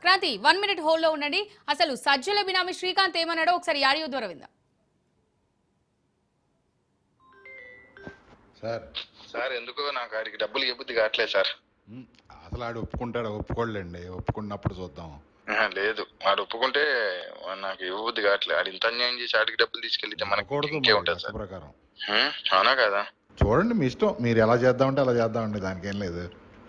Kranti 1 minute hold లో ఉండండి. అసలు సజ్జల బినామీ శ్రీకాంత్ ఏమన్నాడో ఒకసారి ఆడియో ద్వారా విందాం. సార్ ఎందుకో నాకు ఆడికి డబ్బులు ఇవ్వబుద్ధి కావట్లేదు సార్. అసలు ఆడు ఒప్పుకుంటాడు ఒప్పుకోలేండి, ఒప్పుకున్నప్పుడు చూద్దాం. లేదు ఆడు ఒప్పుకుంటే నాకు ఇవ్వబుద్ధి కావట్లేదు. ఆడు ఇంత అన్యాయం చేసి ఆడికి డబ్బులు తీసుకెళ్తే మనకి ఇంకే ఉంటుంది సార్. ప్రకారం అవునా కదా? చూడండి మీ ఇష్టం, మీరు ఎలా చేద్దామంటే అలా చేద్దామండి, దానికి ఏం లేదు.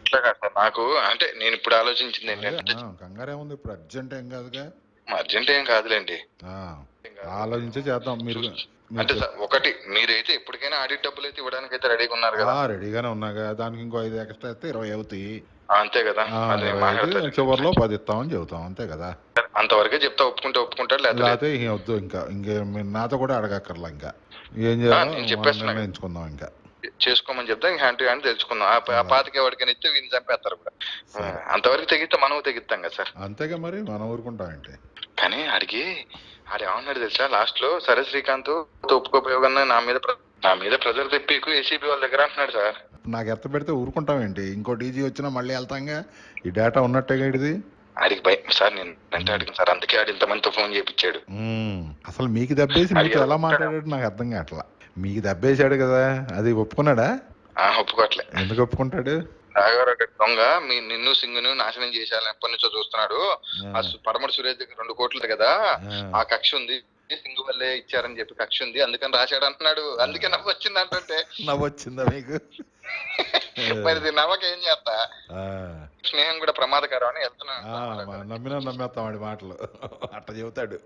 ఇట్లా కాదు సార్, నాకు అంటే నేను ఇప్పుడు ఆలోచించింది ఏంటంటే కంగారేముంది, ఇప్పుడు అర్జెంట్ ఏం కాదుగా. అర్జెంట్ ఏం కాదులేండి, ఆలోచించే చేద్దాం. మీరు అంటే సార్ ఒకటి, మీరైతే ఎప్పటికైనా ఆడిట్ డబ్బులు అయితే ఇవ్వడానికి అయితే రెడీగా ఉన్నారు కదా? రెడీగానే ఉన్నాగా, దానికి ఇంకో 5 ఎక్స్ట్రా అయితే 20 అవుతాయి. అంతే కదా? చివరిలో 10 ఇస్తామని చెబుతాం, అంతే కదా. అంతవరకే చెప్తా, ఒప్పుకుంటాడు లేకపోతే వద్దు, ఇంకా నాతో కూడా అడగక్కర్లా, ఇంకా ఏం చేయాలో నిర్ణయించుకుందాం, ఇంకా చేసుకోమని చెప్తా, హ్యాండ్ టు హ్యాండ్ తెలుసుకుందాం. ఆ పాతికి ఎవరికైనా ఇస్తే వీళ్ళు చంపేస్తారు కూడా. అంతవరకు తెగిస్తే మనం తెగిస్తాం కదా సార్. అంతేగా, మరి మనం ఊరుకుంటామంటే. కానీ ఆడికి ఏమన్నాడు తెలుసా లాస్ట్ లో? సరే శ్రీకాంత్ ఒప్పుకోపోయోగన్నా నా మీద ప్రెజర్ తెప్పికు ఏసీబీ వాళ్ళ దగ్గర అంటున్నాడు సార్. నాకు ఎత్త పెడితే ఊరుకుంటామేంటి? ఇంకో డీజీ వచ్చినా మళ్ళీ వెళ్తాంగా, ఈ డేటా ఉన్నట్టేగా ఇది. ఆడికి భయం సార్, నేను అంటే అడిగిన సార్, అందుకే ఆడి ఇంతమందితో ఫోన్ చేయించాడు. అసలు మీకు దెబ్బేసి మీతో ఎలా మాట్లాడాడు నాకు అర్థం కావట్లా. మీకు దెబ్బేసాడు కదా, అది ఒప్పుకున్నాడా? ఒప్పుకోవట్లే. ఎందుకు ఒప్పుకుంటాడు? రాఘవరావు దొంగ నిన్ను సింగును నాశనం చేసేయాలని ఎప్పటి నుంచో చూస్తున్నాడు. పడమటి సురేష్ దగ్గర 2 కోట్లు కదా, ఆ కక్ష ఉంది, సింగు వల్లే ఇచ్చారని చెప్పి కక్ష ఉంది, అందుకని రాశాడు అంటున్నాడు. అందుకే నవ్వు వచ్చింది అంటే. నవ్వు వచ్చిందా మీకు? మరి నవ్వకేం చేస్తా, స్నేహం కూడా ప్రమాదకరం అని వెళ్తున్నా. నమ్మేస్తాం వాడి మాటలు, అట్ట చెబుతాడు.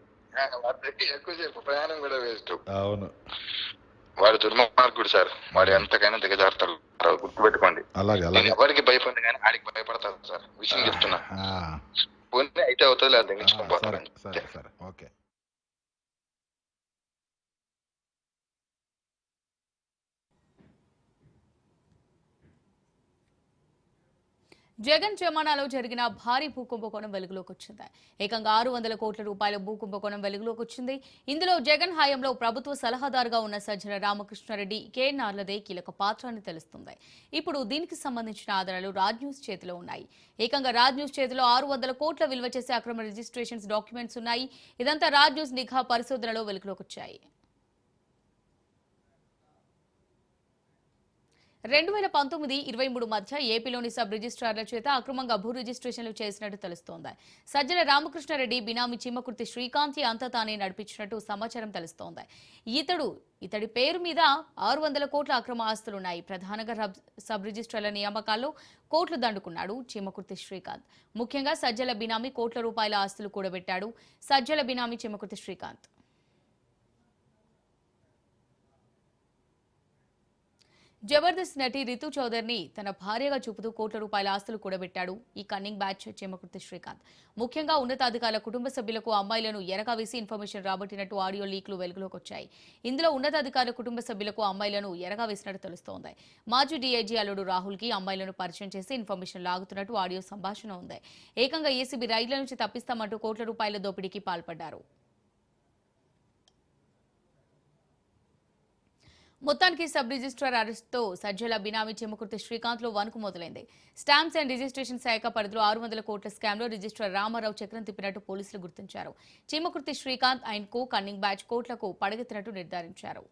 ఎక్కువసేపు ప్రయాణం కూడా వేస్ట్. అవును, వాడు దుర్మార్గుడు సార్, వాడు ఎంతకైనా దిగజారుతాడు, గుర్తుపెట్టుకోండి. అలాగే ఎవరికి భయపడి కానీ ఆడికి భయపడతారు సార్, విషయం చెప్తున్నా. పోనీ అయితే అవుతుంది, లేదా దిగించుకోపోతారు. సరే సరే, ఓకే. జగన్ జమానాలో జరిగిన భారీ భూకుంభకోణం వెలుగులోకి వచ్చింది. ఏకంగా 600 కోట్ల రూపాయల భూకుంభకోణం వెలుగులోకి వచ్చింది. ఇందులో జగన్ హయాంలో ప్రభుత్వ సలహాదారుగా ఉన్న సజ్జల రామకృష్ణారెడ్డి, కేఎన్ఆర్లదే కీలక పాత్ర అని తెలుస్తుంది. ఇప్పుడు దీనికి సంబంధించిన ఆధారాలు రాజ్ న్యూస్ చేతిలో ఉన్నాయి. ఏకంగా రాజ్ న్యూస్ చేతిలో 600 కోట్ల విలువ చేసే అక్రమ రిజిస్ట్రేషన్స్ డాక్యుమెంట్స్ ఉన్నాయి. ఇదంతా రాజ్ న్యూస్ నిఘా పరిశోధనలో వెలుగులోకి వచ్చాయి. 2019-23 మధ్య ఏపీలోని సబ్ రిజిస్ట్రార్ల చేత అక్రమంగా భూ రిజిస్ట్రేషన్లు చేసినట్టు తెలుస్తోంది. సజ్జల రామకృష్ణారెడ్డి బినామీ చిమ్మకుర్తి శ్రీకాంత్ అంతా తానే నడిపించినట్టు సమాచారం తెలుస్తోంది. ఇతడి పేరు మీద 600 కోట్ల అక్రమ ఆస్తులున్నాయి. ప్రధానంగా సబ్ రిజిస్ట్రార్ల నియామకాల్లో కోట్లు దండుకున్నాడు చిమ్మకుర్తి శ్రీకాంత్. ముఖ్యంగా సజ్జల బినామీ కోట్ల రూపాయల ఆస్తులు కూడబెట్టాడు. సజ్జల బినామీ చిమ్మకుర్తి శ్రీకాంత్ జబర్దస్త్ నటి రితు చౌదరిని తన భార్యగా చూపుతూ కోట్ల రూపాయల ఆస్తులు కూడబెట్టాడు ఈ కన్నింగ్ బ్యాచ్ చిమ్మకుర్తి శ్రీకాంత్. ముఖ్యంగా ఉన్నతాధికారుల కుటుంబ సభ్యులకు అమ్మాయిలను ఎరగా వేసి ఇన్ఫర్మేషన్ రాబట్టినట్టు ఆడియో లీక్లు వెలుగులోకి వచ్చాయి. ఇందులో ఉన్నతాధికారుల కుటుంబ సభ్యులకు అమ్మాయిలను ఎరగా వేసినట్టు తెలుస్తోంది. మాజీ డీఐజీ అల్లుడు రాహుల్ కి అమ్మాయిలను పరిచయం చేసి ఇన్ఫర్మేషన్ లాగుతున్నట్టు ఆడియో సంభాషణ ఉంది. ఏకంగా ఏసీబీ రైళ్ల నుంచి తప్పిస్తామంటూ కోట్ల రూపాయల దోపిడీకి పాల్పడ్డారు. మొత్తానికి సబ్ రిజిస్ట్రార్ అరెస్ట్తో సజ్జల బినామీ చిమ్మకుర్తి శ్రీకాంత్లో వణుకు మొదలైంది. స్టాంప్స్ అండ్ రిజిస్ట్రేషన్ శాఖ పరిధిలో 600 కోట్ల స్కామ్లో రిజిస్ట్రార్ రామారావు చక్రం తిప్పినట్టు పోలీసులు గుర్తించారు. Chimmakurthi Srikanth and co cunning batch కోట్లకు పడగెత్తినట్టు నిర్ధారించారు.